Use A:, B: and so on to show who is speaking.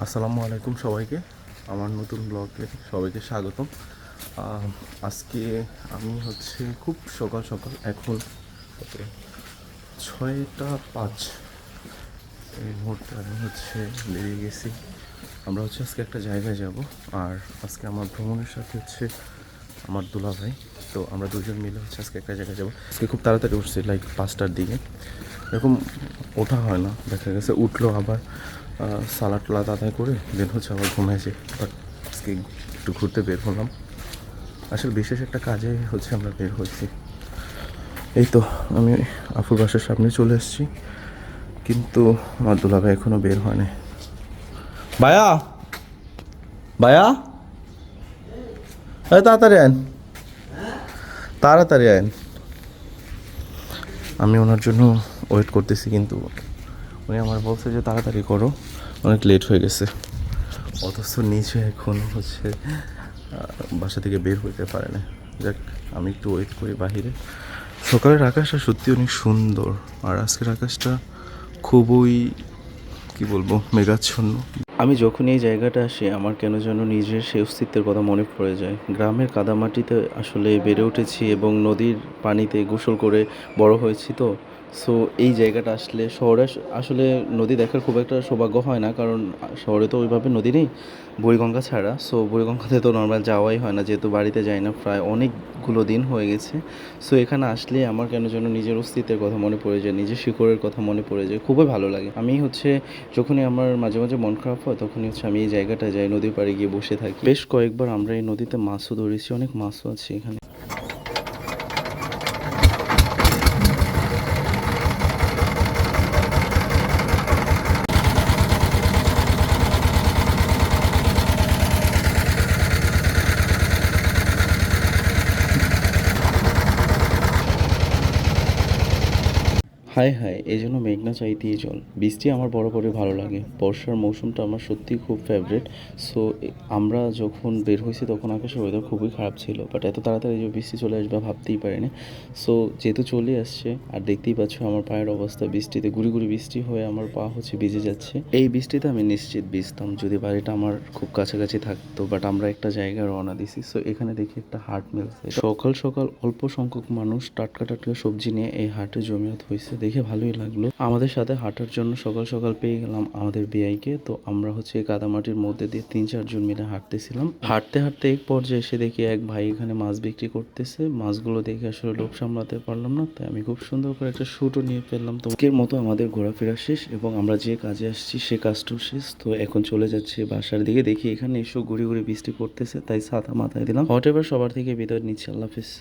A: আসসালামু আলাইকুম সবাইকে, আমার নতুন ব্লগে সবাইকে স্বাগতম। আজকে আমি খুব সকাল সকাল, এখন কত 6টা 5 এই মুহূর্তে আমি বেরিয়ে গেছি। আমরা আজকে একটা জায়গায় যাব, আর আজকে আমার ভ্রমণের সাথে আমার দুলাভাই। তো আমরা দুজন মিলে আজকে একটা জায়গায় যাবো। আজকে খুব তাড়াতাড়ি উঠছি, লাইক 5টার দিকে। এরকম ওঠা হয় না, দেখা গেছে উঠলো আবার সালাদ টালাদ আদায় করে দেন আবার ঘুমিয়ে যাই। বাট আজকে একটু ঘুরতে বের হলাম, আসলে বিশেষ একটা কাজে আমরা বের হয়েছি। এই তো আমি আফুর বাসার সামনে চলে এসেছি, কিন্তু আমার দুলাভাই এখনও বের হয়নি। ভাইয়া, ভাইয়া, তাড়াতাড়ি আইন, তাড়াতাড়ি আইন। আমি ওনার জন্য ওয়েট করতেছি, কিন্তু উনি আমার বলছে যে তাড়াতাড়ি করো, অনেক লেট হয়ে গেছে। অথচ নিচে এখন বাসা থেকে বের হইতে পারে না। যাক, আমি একটু ওয়েট করি বাহিরে। সকালের আকাশটা সত্যি অনেক সুন্দর, আর আজকের আকাশটা খুবই, কি বলবো, মেঘাচ্ছন্ন। আমি যখন এই জায়গাটা আসি, আমার কেন যেন নিজের সেই অস্তিত্বের কথা মনে পড়ে যায়। গ্রামের কাদামাটিতে আসলে বেড়ে উঠেছি এবং নদীর পানিতে গোসল করে বড় হয়েছি। তো সো এই জায়গাটা আসলে শহরে আসলে নদী দেখার খুব একটা সৌভাগ্য হয় না, কারণ শহরে তো ওইভাবে নদী নেই বুড়িগঙ্গা ছাড়া। সো বুড়িগঙ্গাতে তো নর্মাল যাওয়াই হয় না, যেহেতু বাড়িতে যাই না প্রায় অনেকগুলো দিন হয়ে গেছে। সো এখানে আসলে আমার কেন যেন নিজের অস্তিত্বের কথা মনে পড়ে যায়, নিজের শিকড়ের কথা মনে পড়ে যায়, খুবই ভালো লাগে। আমি যখনই আমার মাঝে মাঝে মন খারাপ হয়, তখনই আমি এই জায়গাটায় যাই, নদীর পাড়ে গিয়ে বসে থাকি। বেশ কয়েকবার আমরা এই নদীতে মাছও ধরেছি, অনেক মাছও আছে এখানে। হায় হায়, এই জন্য মেঘনা চাইতেই জল। বৃষ্টি আমার বরাবরই ভালো লাগে, বর্ষার মৌসুমটা আমার সত্যিই খুব ফেভারিট। সো আমরা যখন বের হয়েছি তখন আকাশের ওয়েদার খুবই খারাপ ছিল, বাট এত তাড়াতাড়ি যে বৃষ্টি চলে আসবে ভাবতেই পারিনি। সো যেহেতু চলে আসছে, আর দেখতেই পাচ্ছ আমার পায়ের অবস্থা, বৃষ্টিতে গুড়ি গুড়ি বৃষ্টি হয়ে আমার পা ভিজে যাচ্ছে। এই বৃষ্টিতে আমি নিশ্চিত ভিজতাম যদি বাড়িটা আমার খুব কাছাকাছি থাকতো, বাট আমরা একটা জায়গায় রওনা দিছি। সো এখানে দেখি একটা হাট মিলছে। সকাল সকাল অল্প সংখ্যক মানুষ টাটকা টাটকা সবজি নিয়ে এই হাটে জমিয়ত হয়েছে, দেখে ভালোই লাগলো। আমাদের সাথে হাঁটার জন্য সকাল সকাল পেয়ে গেলাম আমাদের বিআইকে। তো আমরা কাদামাটির মধ্যে দিয়ে 3-4 জন মিলে হাঁটতেছিলাম। হাঁটতে হাঁটতে এক পর্যায়ে এসে দেখি এক ভাই এখানে মাছ বিক্রি করতেছে। মাছগুলো দেখে আসলে লোভ সামলাতে পারলাম না, তাই আমি খুব সুন্দর করে একটা শুটও নিয়ে ফেললাম। তো এর মতো আমাদের ঘোরাফেরা শেষ, এবং আমরা যে কাজে আসছি সে কাজটাও শেষ। তো এখন চলে যাচ্ছি বাসার দিকে। দেখি এখানে এসে ঘুরে ঘুরে বৃষ্টি পড়তেছে, তাই ছাতা মাথায় দিলাম। হোয়াট এভার, সবার থেকে বিদায় নিচ্ছি। আল্লাহ হাফিজ।